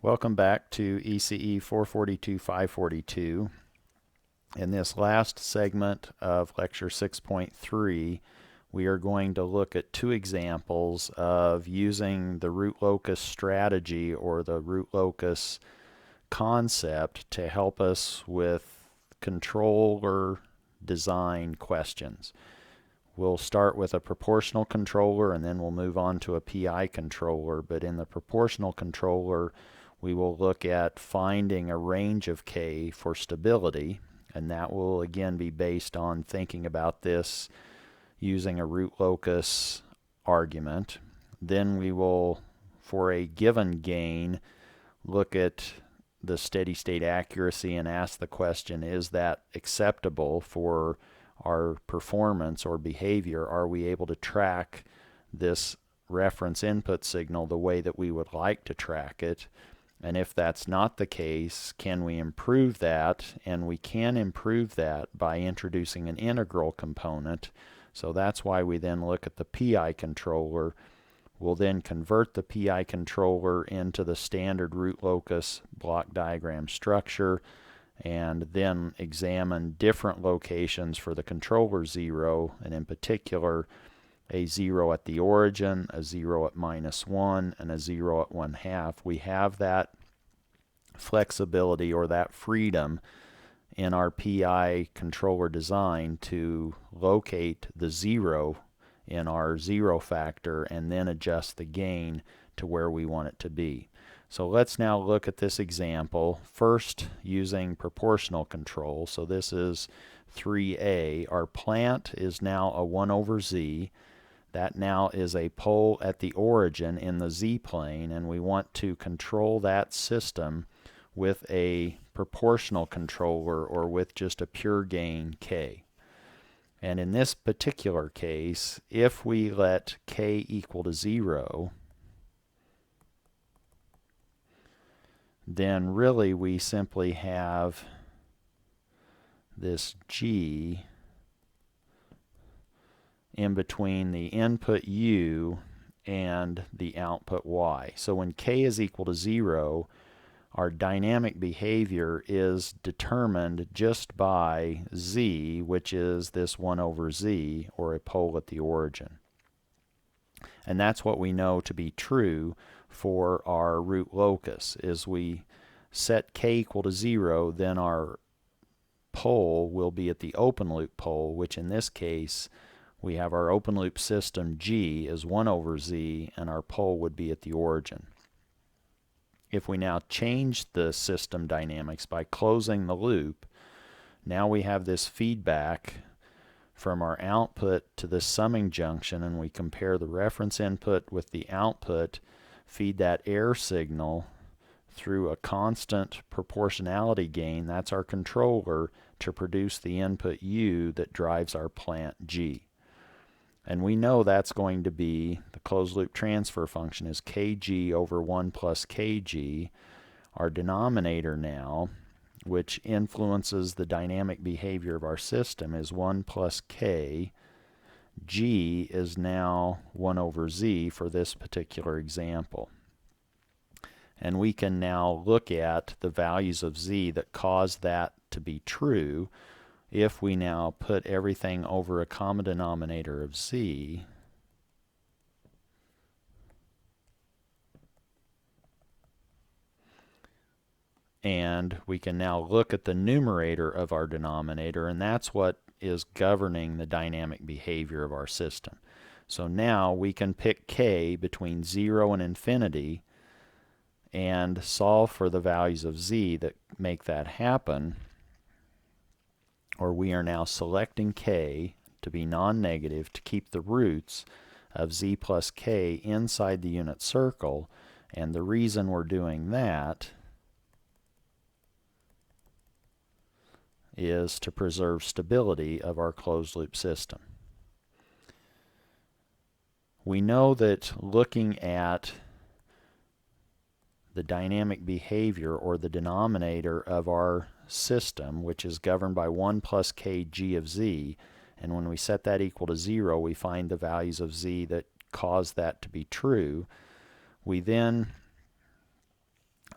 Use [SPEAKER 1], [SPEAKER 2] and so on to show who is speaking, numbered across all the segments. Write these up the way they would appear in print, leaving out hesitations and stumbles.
[SPEAKER 1] Welcome back to ECE 442-542. In this last segment of Lecture 6.3, we are going to look at two examples of using the root locus strategy or the root locus concept to help us with controller design questions. We'll start with a proportional controller and then we'll move on to a PI controller, but in the proportional controller we will look at finding a range of k for stability, and that will again be based on thinking about this using a root locus argument. Then we will, for a given gain, look at the steady state accuracy and ask the question, is that acceptable for our performance or behavior? Are we able to track this reference input signal the way that we would like to track it? And if that's not the case, can we improve that? And we can improve that by introducing an integral component. So that's why we then look at the PI controller. We'll then convert the PI controller into the standard root locus block diagram structure and then examine different locations for the controller 0, and in particular a 0 at the origin, a 0 at -1, and a 0 at 1/2. We have that flexibility or that freedom in our PI controller design to locate the 0 in our 0 factor and then adjust the gain to where we want it to be. So let's now look at this example, first using proportional control. So this is 3a. Our plant is now a 1 over z. That now is a pole at the origin in the z-plane, and we want to control that system with a proportional controller or with just a pure gain k. And in this particular case, if we let k equal to 0, then really we simply have this g in between the input u and the output y. So when k is equal to 0, our dynamic behavior is determined just by z, which is this 1 over z, or a pole at the origin. And that's what we know to be true for our root locus. Is we set k equal to 0, then our pole will be at the open loop pole, which in this case we have our open loop system g is 1 over z, and our pole would be at the origin. If we now change the system dynamics by closing the loop, now we have this feedback from our output to the summing junction, and we compare the reference input with the output, feed that error signal through a constant proportionality gain, that's our controller, to produce the input u that drives our plant g. And we know that's going to be, the closed loop transfer function is kg over 1 plus kg. Our denominator now, which influences the dynamic behavior of our system, is 1 plus k. G is now 1 over z for this particular example. And we can now look at the values of z that cause that to be true. If we now put everything over a common denominator of z, and we can now look at the numerator of our denominator, and that's what is governing the dynamic behavior of our system. So now we can pick k between 0 and infinity and solve for the values of z that make that happen. Or we are now selecting k to be non-negative to keep the roots of z plus k inside the unit circle, and the reason we're doing that is to preserve stability of our closed loop system. We know that looking at the dynamic behavior or the denominator of our system, which is governed by 1 plus kg of z, and when we set that equal to 0, we find the values of z that cause that to be true. We then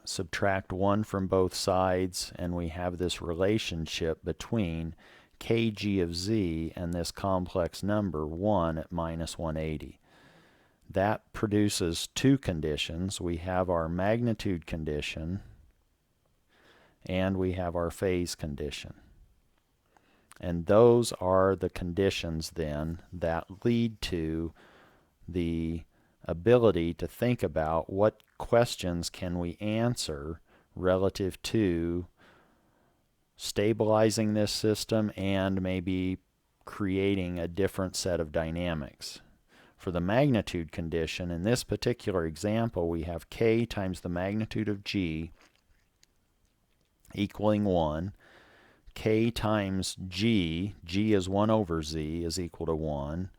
[SPEAKER 1] subtract 1 from both sides, and we have this relationship between kg of z and this complex number 1 at minus 180. That produces two conditions. We have our magnitude condition and we have our phase condition. And those are the conditions then that lead to the ability to think about what questions can we answer relative to stabilizing this system and maybe creating a different set of dynamics. For the magnitude condition, in this particular example, we have k times the magnitude of g equaling 1. K times g is 1 over z, is equal to 1.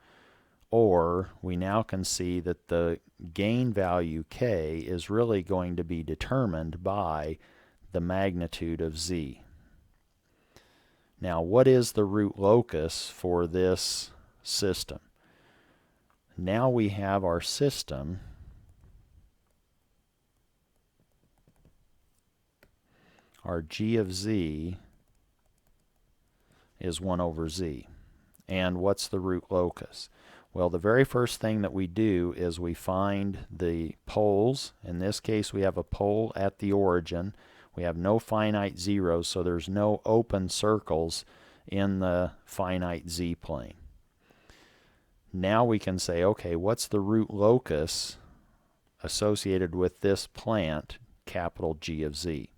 [SPEAKER 1] Or we now can see that the gain value k is really going to be determined by the magnitude of z. Now, what is the root locus for this system? Now we have our system our g of z is 1 over z. And what's the root locus? Well, the very first thing that we do is we find the poles. In this case, we have a pole at the origin. We have no finite zeros, so there's no open circles in the finite z-plane. Now we can say, okay, what's the root locus associated with this plant, capital G of z?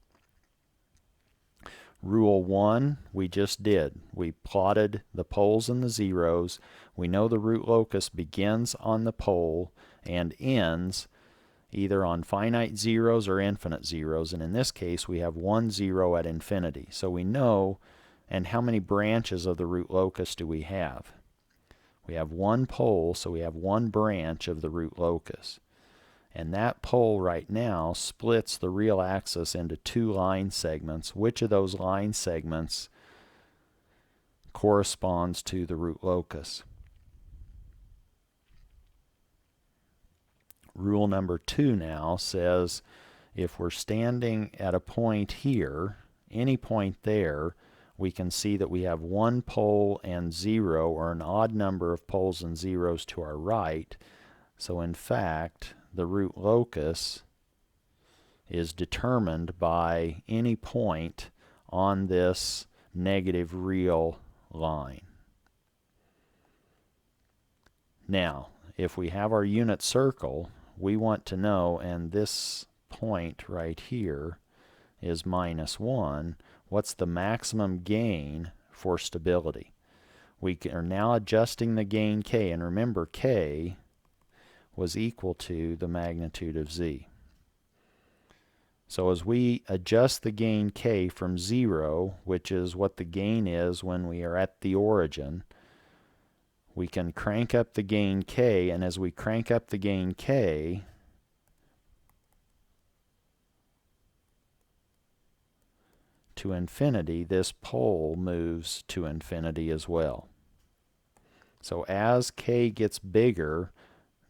[SPEAKER 1] Rule 1, we just did. We plotted the poles and the zeros. We know the root locus begins on the pole and ends either on finite zeros or infinite zeros. And in this case, we have 1 0 at infinity. So we know, and how many branches of the root locus do we have? We have one pole, so we have one branch of the root locus. And that pole right now splits the real axis into two line segments. Which of those line segments corresponds to the root locus? Rule number 2 now says if we're standing at a point here, any point there, we can see that we have one pole and 0, or an odd number of poles and zeros to our right. So in fact, the root locus is determined by any point on this negative real line. Now, if we have our unit circle, we want to know, and this point right here is minus 1, what's the maximum gain for stability? We are now adjusting the gain k, and remember k was equal to the magnitude of z. So as we adjust the gain k from 0, which is what the gain is when we are at the origin, we can crank up the gain k, and as we crank up the gain k, to infinity, this pole moves to infinity as well. So as k gets bigger,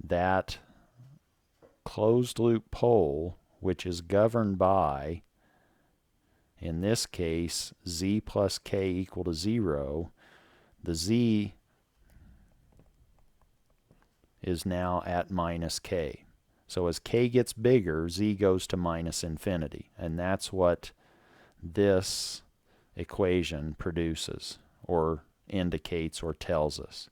[SPEAKER 1] that closed loop pole, which is governed by, in this case, z plus k equal to 0, the z is now at minus k. So as k gets bigger, z goes to minus infinity. And that's what this equation produces, or indicates, or tells us.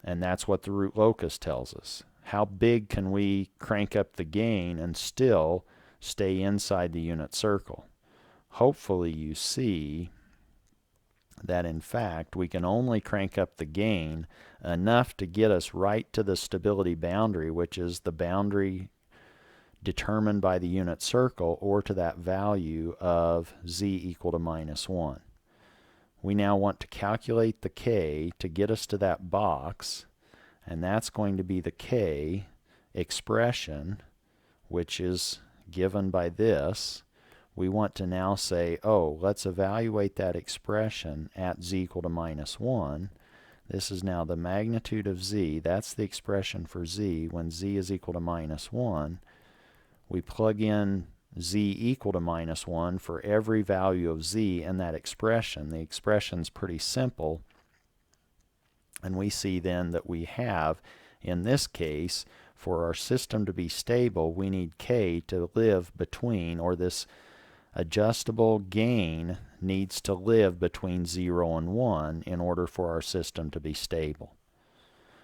[SPEAKER 1] And that's what the root locus tells us. How big can we crank up the gain and still stay inside the unit circle? Hopefully you see that in fact we can only crank up the gain enough to get us right to the stability boundary, which is the boundary determined by the unit circle, or to that value of z equal to minus 1. We now want to calculate the k to get us to that box, and that's going to be the k expression, which is given by this. We want to now say, oh, let's evaluate that expression at z equal to minus 1. This is now the magnitude of z. That's the expression for z when z is equal to minus 1. We plug in z equal to minus 1 for every value of z in that expression. The expression's pretty simple, and we see then that we have, in this case, for our system to be stable, we need k to live between, or this adjustable gain needs to live between 0 and 1 in order for our system to be stable.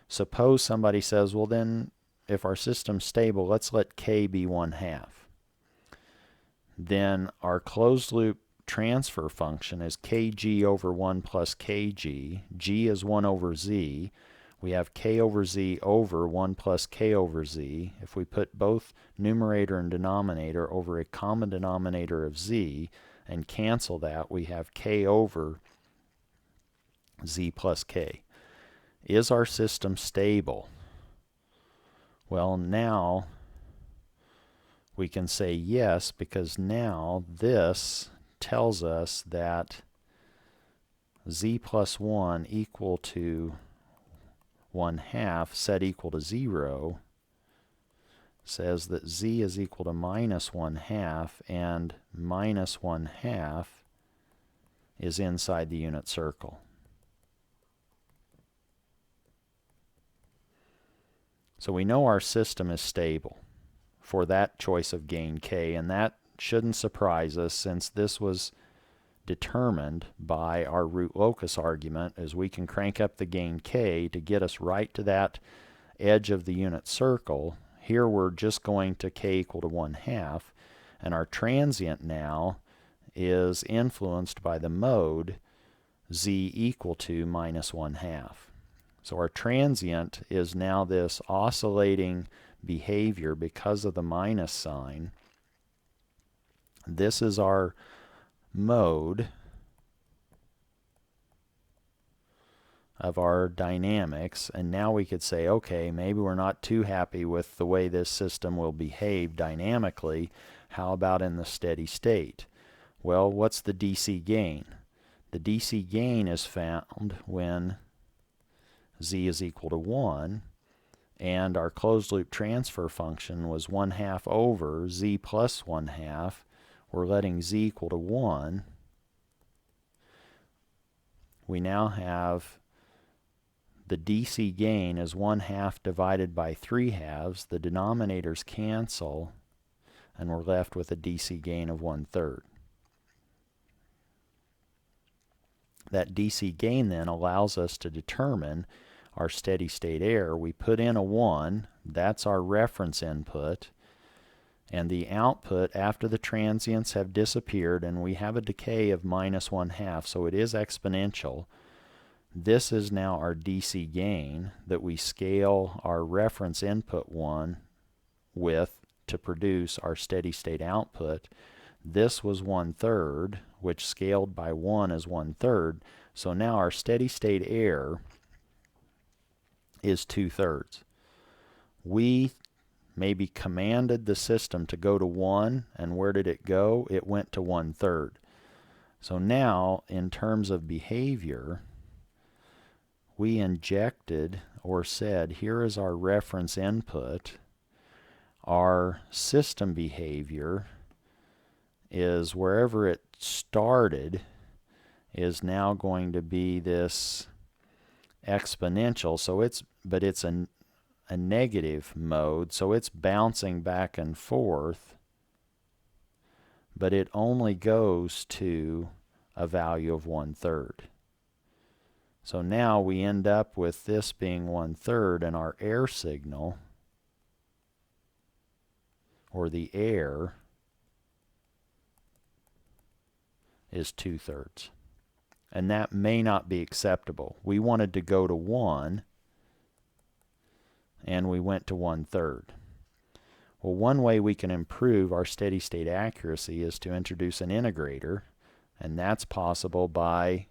[SPEAKER 1] Suppose somebody says, well then, if our system's stable, let's let k be 1/2. Then our closed loop transfer function is kg over 1 plus kg. G is 1 over z. We have k over z over 1 plus k over z. If we put both numerator and denominator over a common denominator of z and cancel that, we have k over z plus k. Is our system stable? Well, now we can say yes, because now this tells us that z plus 1 equal to 1/2 set equal to 0 says that z is equal to minus 1/2, and minus 1/2 is inside the unit circle. So we know our system is stable for that choice of gain k, and that shouldn't surprise us, since this was determined by our root locus argument, as we can crank up the gain k to get us right to that edge of the unit circle. Here we're just going to k equal to 1/2, and our transient now is influenced by the mode z equal to minus 1/2. So our transient is now this oscillating behavior because of the minus sign. This is our mode of our dynamics, and now we could say, okay, maybe we're not too happy with the way this system will behave dynamically. How about in the steady state? Well, what's the DC gain? The DC gain is found when z is equal to 1, and our closed loop transfer function was 1/2 over z plus 1/2. We're letting z equal to 1. We now have the DC gain is 1/2 divided by 3/2. The denominators cancel, and we're left with a DC gain of 1/3. That DC gain then allows us to determine our steady state error. We put in a 1, that's our reference input, and the output after the transients have disappeared, and we have a decay of minus 1/2, so it is exponential. This is now our DC gain that we scale our reference input 1 with to produce our steady state output. This was 1/3, which scaled by 1 is 1/3. So now our steady state error is 2/3. We maybe commanded the system to go to 1, and where did it go? It went to 1/3. So now, in terms of behavior, we injected or said, here is our reference input. Our system behavior is wherever it started is now going to be this exponential. So it's a negative mode, so it's bouncing back and forth, but it only goes to a value of 1/3. So now we end up with this being 1/3, and our error signal, or the error, is 2/3. And that may not be acceptable. We wanted to go to 1, and we went to 1/3. Well, one way we can improve our steady state accuracy is to introduce an integrator, and that's possible by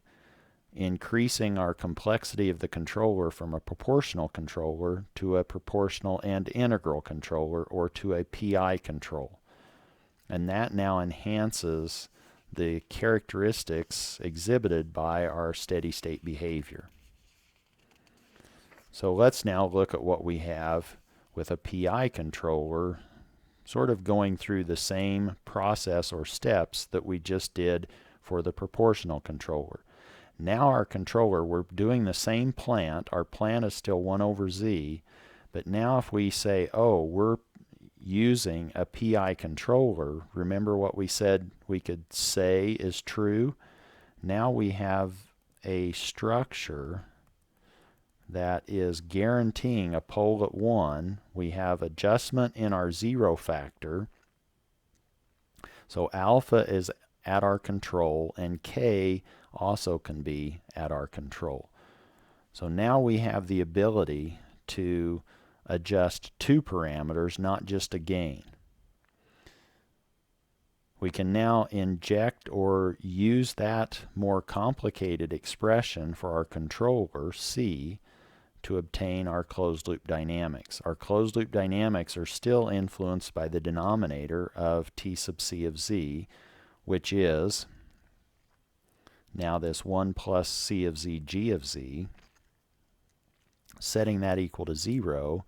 [SPEAKER 1] increasing our complexity of the controller from a proportional controller to a proportional and integral controller, or to a PI control. And that now enhances the characteristics exhibited by our steady state behavior. So let's now look at what we have with a PI controller sort of going through the same process or steps that we just did for the proportional controller. Now our controller, we're doing the same plant. Our plant is still 1 over z, but now if we say, oh, we're using a PI controller, remember what we said we could say is true? Now we have a structure that is guaranteeing a pole at 1. We have adjustment in our zero factor. So alpha is at our control, and K also can be at our control. So now we have the ability to adjust 2 parameters, not just a gain. We can now inject or use that more complicated expression for our controller, C, to obtain our closed loop dynamics. Our closed loop dynamics are still influenced by the denominator of T sub C of Z, which is now this 1 plus C of Z G of Z, setting that equal to 0,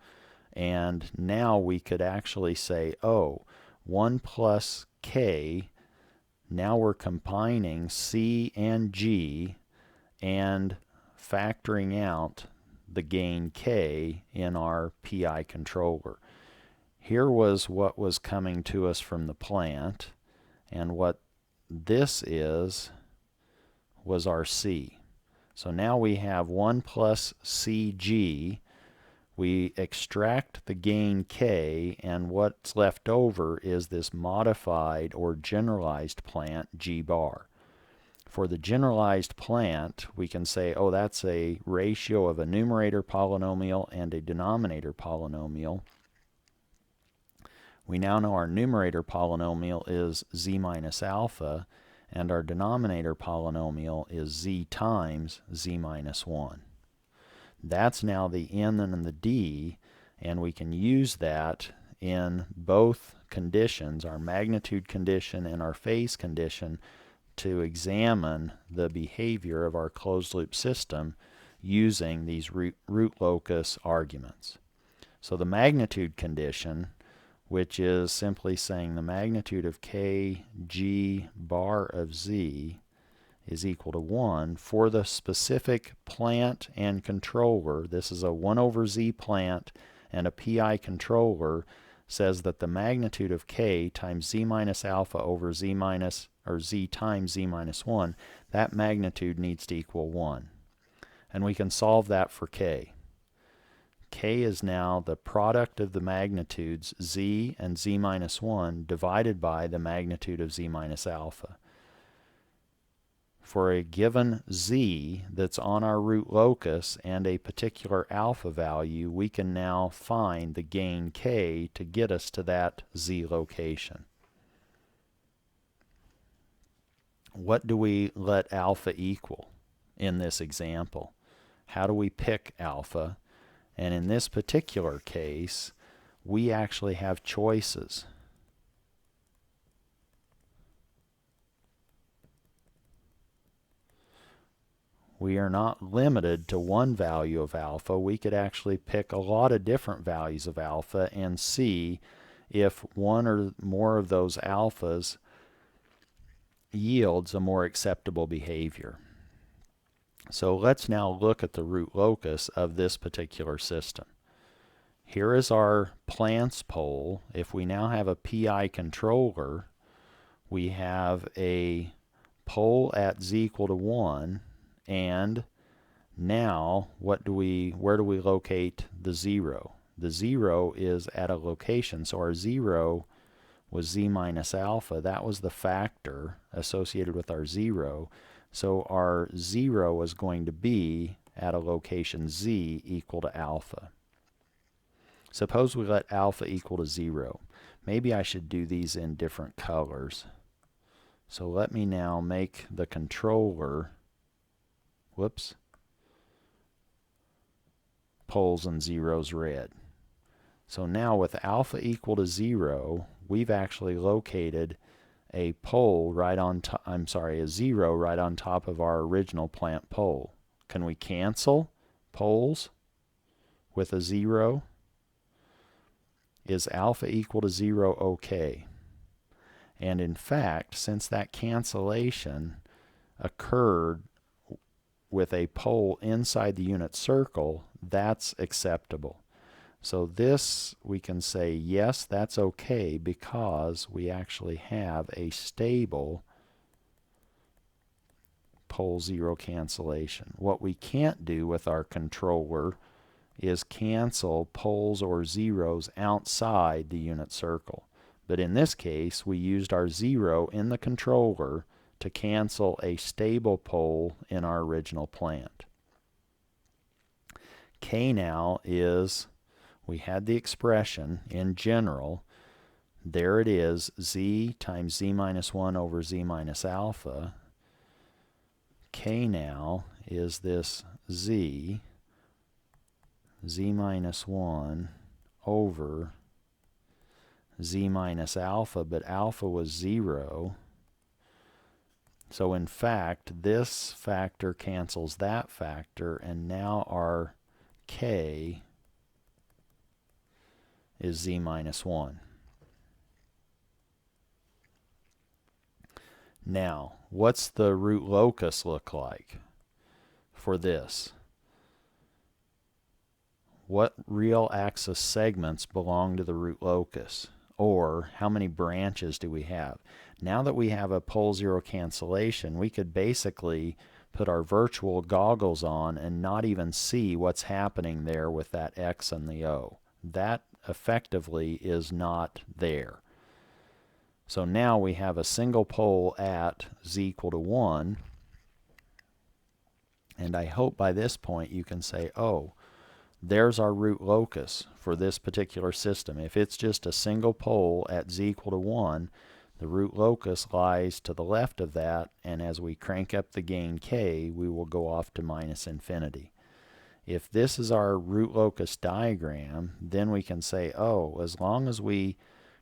[SPEAKER 1] and now we could actually say, oh, 1 plus K, now we're combining C and G and factoring out the gain K in our PI controller. Here was what was coming to us from the plant, and what this was our C. So now we have 1 plus CG. We extract the gain K, and what's left over is this modified or generalized plant G bar. For the generalized plant, we can say, oh, that's a ratio of a numerator polynomial and a denominator polynomial. We now know our numerator polynomial is z minus alpha, and our denominator polynomial is z times z minus 1. That's now the n and the d, and we can use that in both conditions, our magnitude condition and our phase condition, to examine the behavior of our closed loop system using these root locus arguments. So the magnitude condition, which is simply saying the magnitude of k g bar of z is equal to 1 for the specific plant and controller. This is a 1 over z plant and a PI controller, says that the magnitude of k times z minus alpha over z minus, or z times z minus 1, that magnitude needs to equal 1. And we can solve that for k. K is now the product of the magnitudes z and z minus 1 divided by the magnitude of z minus alpha. For a given z that's on our root locus and a particular alpha value, we can now find the gain k to get us to that z location. What do we let alpha equal in this example? How do we pick alpha? And in this particular case, we actually have choices. We are not limited to one value of alpha. We could actually pick a lot of different values of alpha and see if one or more of those alphas yields a more acceptable behavior. So let's now look at the root locus of this particular system. Here is our plants pole. If we now have a PI controller, we have a pole at z equal to 1, and now where do we locate the 0? The 0 is at a location, so our 0 was z minus alpha. That was the factor associated with our 0. So our 0 is going to be at a location z equal to alpha. Suppose we let alpha equal to 0. Maybe I should do these in different colors. So let me now make the controller, poles and zeros red. So now with alpha equal to 0, we've actually located a pole right on top, a 0 right on top of our original plant pole. Can we cancel poles with a 0? is alpha equal to 0 okay? And in fact, since that cancellation occurred with a pole inside the unit circle, that's acceptable. So this, we can say, yes, that's okay, because we actually have a stable pole zero cancellation. What we can't do with our controller is cancel poles or zeros outside the unit circle. But in this case, we used our 0 in the controller to cancel a stable pole in our original plant. K now is, we had the expression in general, there it is, z times z minus 1 over z minus alpha. K now is this z minus 1 over z minus alpha, but alpha was 0. So in fact, this factor cancels that factor, and now our k is z minus 1. Now, what's the root locus look like for this? What real axis segments belong to the root locus? Or how many branches do we have? Now that we have a pole zero cancellation, we could basically put our virtual goggles on and not even see what's happening there with that X and the O. That effectively is not there. So now we have a single pole at z equal to 1, and I hope by this point you can say, oh, there's our root locus for this particular system. If it's just a single pole at z equal to 1, the root locus lies to the left of that, and as we crank up the gain k, we will go off to minus infinity. If this is our root locus diagram, then we can say, oh, as long as we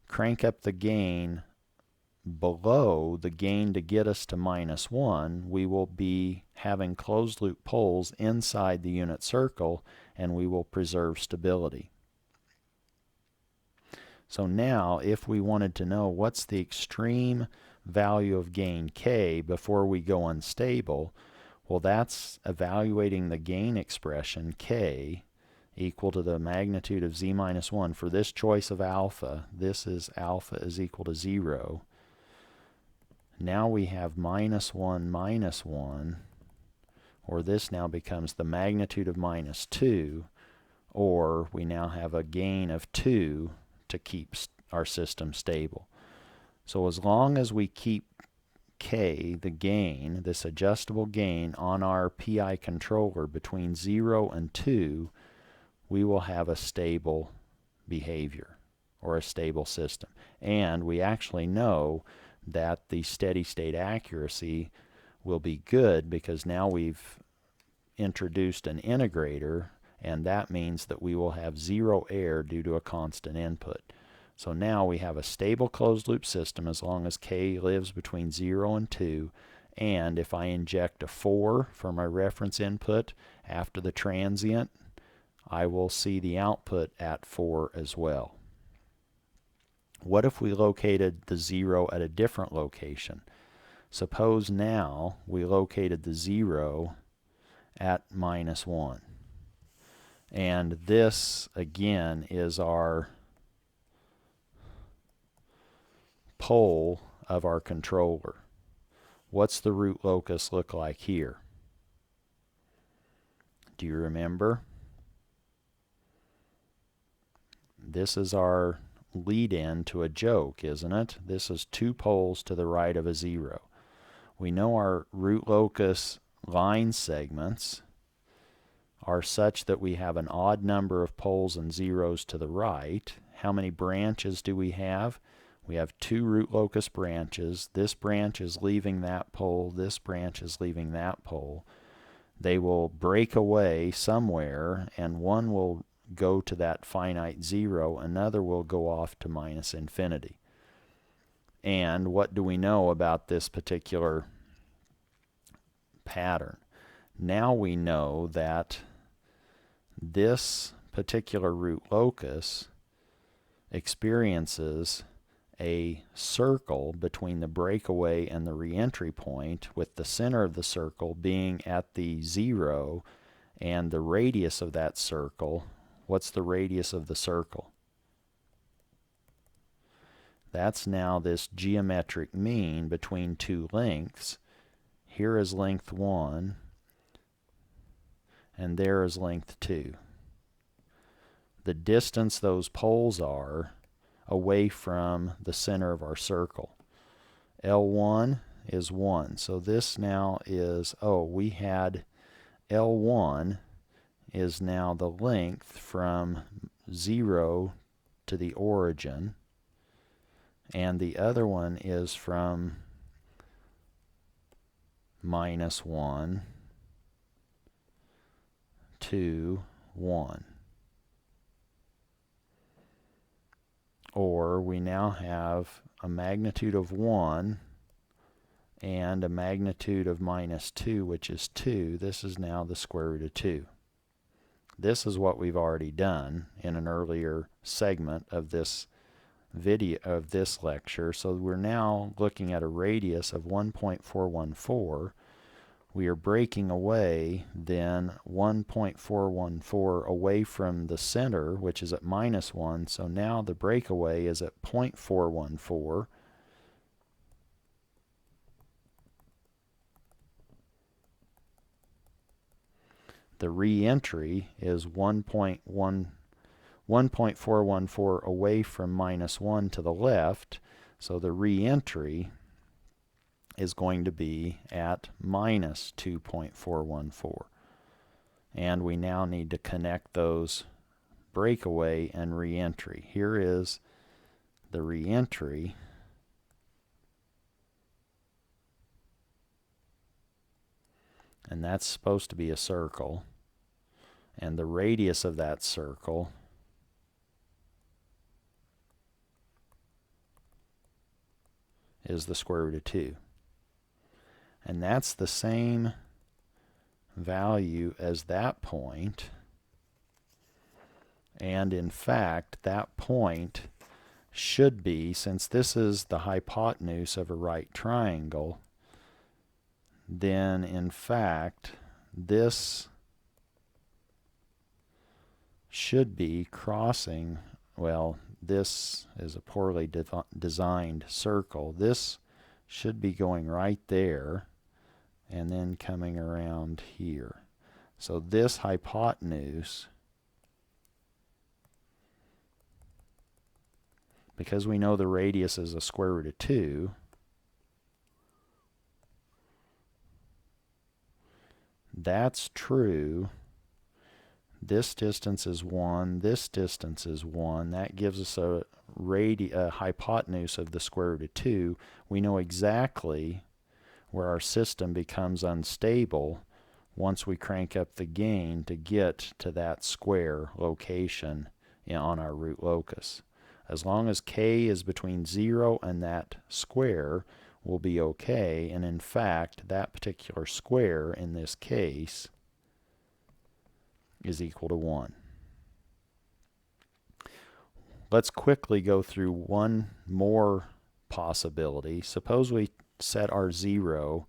[SPEAKER 1] crank up the gain below the gain to get us to minus 1, we will be having closed loop poles inside the unit circle, and we will preserve stability. So now, if we wanted to know what's the extreme value of gain k before we go unstable, well, that's evaluating the gain expression k equal to the magnitude of z minus 1 for this choice of alpha. This is alpha is equal to 0. Now we have minus 1, or this now becomes the magnitude of minus 2, or we now have a gain of 2 to keep our system stable. So as long as we keep k, the gain, this adjustable gain, on our PI controller between 0 and 2, we will have a stable behavior or a stable system. And we actually know that the steady state accuracy will be good because now we've introduced an integrator, and that means that we will have 0 error due to a constant input. So now we have a stable closed loop system as long as k lives between 0 and 2, and if I inject a 4 for my reference input after the transient, I will see the output at 4 as well. What if we located the 0 at a different location? Suppose now we located the 0 at minus 1. And this, again, is our pole of our controller. What's the root locus look like here? Do you remember? This is our lead-in to a joke, isn't it? This is 2 poles to the right of a 0. We know our root locus line segments are such that we have an odd number of poles and zeros to the right. How many branches do we have? We have 2 root locus branches. This branch is leaving that pole. This branch is leaving that pole. They will break away somewhere, and one will go to that finite 0. Another will go off to minus infinity. And what do we know about this particular pattern? Now we know that this particular root locus experiences a circle between the breakaway and the reentry point, with the center of the circle being at the 0 and the radius of that circle. What's the radius of the circle? That's now this geometric mean between two lengths. Here is length 1 and there is length 2. The distance those poles are away from the center of our circle. L1 is 1. So this now is, we had L1 is now the length from 0 to the origin, and the other one is from -1 to 1. Or we now have a magnitude of 1 and a magnitude of -2, which is 2. This is now the square root of 2. This is what we've already done in an earlier segment of this video, of this lecture. So we're now looking at a radius of 1.414. We are breaking away then 1.414 away from the center, which is at -1. So now the breakaway is at 0.414. The re-entry is 1.414 away from -1 to the left. So the re-entry is going to be at -2.414. And we now need to connect those breakaway and re-entry. Here is the re-entry. And that's supposed to be a circle. And the radius of that circle is the square root of 2. And that's the same value as that point. And in fact, that point should be, since this is the hypotenuse of a right triangle, then in fact this should be crossing, well, this is a poorly designed circle. This should be going right there and then coming around here. So this hypotenuse, because we know the radius is a square root of 2, that's true. This distance is 1, this distance is 1. That gives us a hypotenuse of the square root of 2. We know exactly where our system becomes unstable once we crank up the gain to get to that square location on our root locus. As long as k is between 0 and that square, we'll be okay. And in fact, that particular square in this case is equal to 1. Let's quickly go through one more possibility. Suppose we set our 0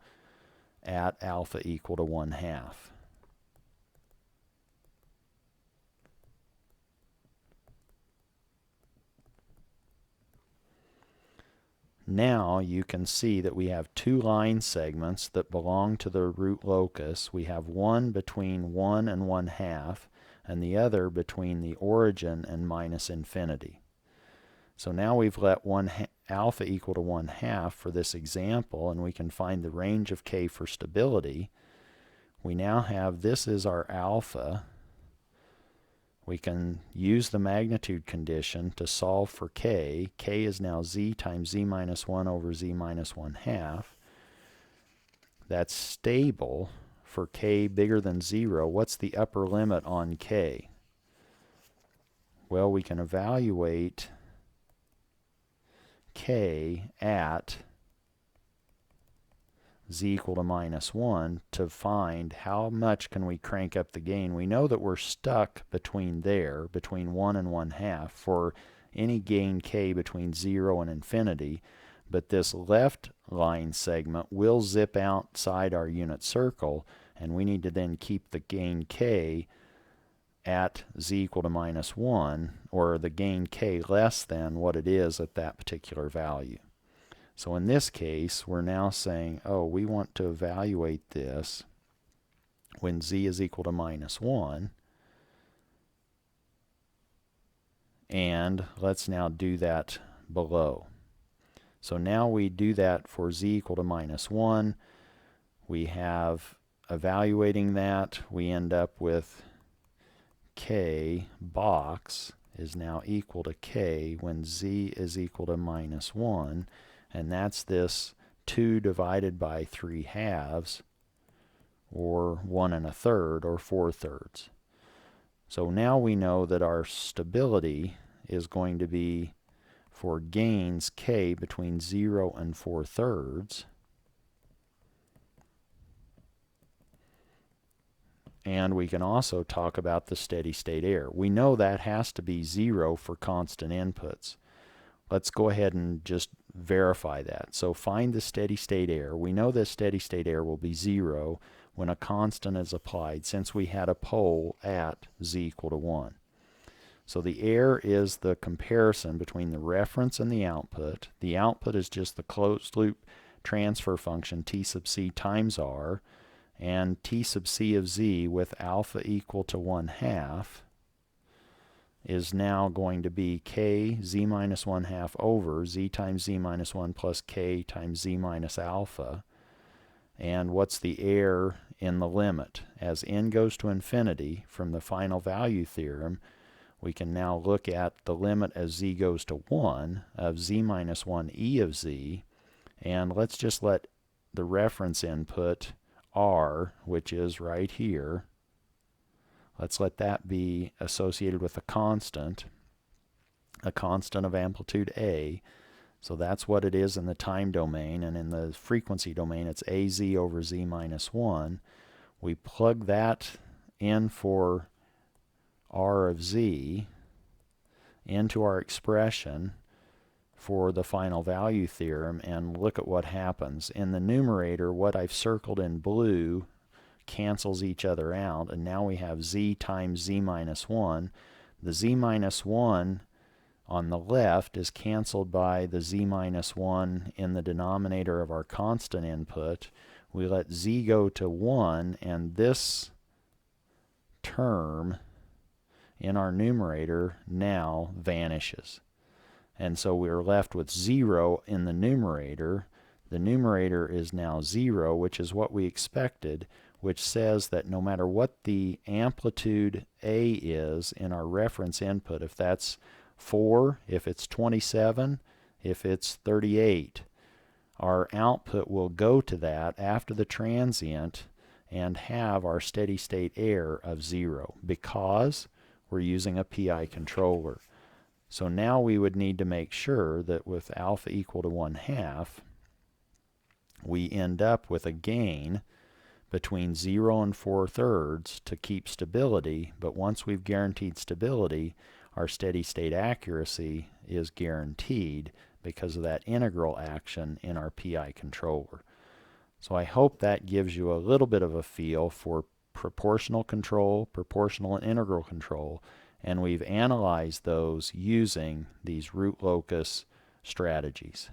[SPEAKER 1] at alpha equal to 1/2. Now you can see that we have two line segments that belong to the root locus. We have one between 1 and 1/2 and the other between the origin and -infinity. So now we've let alpha equal to 1/2 for this example, and we can find the range of k for stability. We now have, this is our alpha. We can use the magnitude condition to solve for k. K is now z times z minus 1 over z minus 1/2. That's stable for k bigger than 0. What's the upper limit on k? Well, we can evaluate k at z equal to -1 to find how much can we crank up the gain. We know that we're stuck between 1 and 1/2 for any gain k between 0 and infinity, but this left line segment will zip outside our unit circle, and we need to then keep the gain k at z equal to minus 1, or the gain k less than what it is at that particular value. So in this case, we're now saying, oh, we want to evaluate this when z is equal to minus 1. And let's now do that below. So now we do that for z equal to minus 1. We have evaluating that. We end up with k box is now equal to k when z is equal to minus 1. And that's this 2 divided by 3 halves, or 1 1/3, or 4/3. So now we know that our stability is going to be for gains k between 0 and 4/3. And we can also talk about the steady state error. We know that has to be 0 for constant inputs. Let's go ahead and just verify that. So find the steady state error. We know the steady state error will be 0 when a constant is applied, since we had a pole at z equal to 1. So the error is the comparison between the reference and the output. The output is just the closed loop transfer function t sub c times r, and t sub c of z with alpha equal to 1/2 is now going to be k z minus 1/2 over z times z minus 1 plus k times z minus alpha. And what's the error in the limit? As n goes to infinity, from the final value theorem, we can now look at the limit as z goes to 1 of z minus 1 e of z. And let's just let the reference input r, which is right here, let's let that be associated with a constant of amplitude a. So that's what it is in the time domain, and in the frequency domain it's az over z minus 1. We plug that in for r of z into our expression for the final value theorem, and look at what happens. In the numerator, what I've circled in blue cancels each other out, and now we have z times z minus 1. The z minus 1 on the left is canceled by the z minus 1 in the denominator of our constant input. We let z go to 1, and this term in our numerator now vanishes. And so we're left with 0 in the numerator. The numerator is now 0, which is what we expected, which says that no matter what the amplitude A is in our reference input, if that's 4, if it's 27, if it's 38, our output will go to that after the transient and have our steady state error of 0, because we're using a PI controller. So now we would need to make sure that with alpha equal to 1/2, we end up with a gain between 0 and 4/3 to keep stability, but once we've guaranteed stability, our steady state accuracy is guaranteed because of that integral action in our PI controller. So I hope that gives you a little bit of a feel for proportional control, proportional and integral control, and we've analyzed those using these root locus strategies.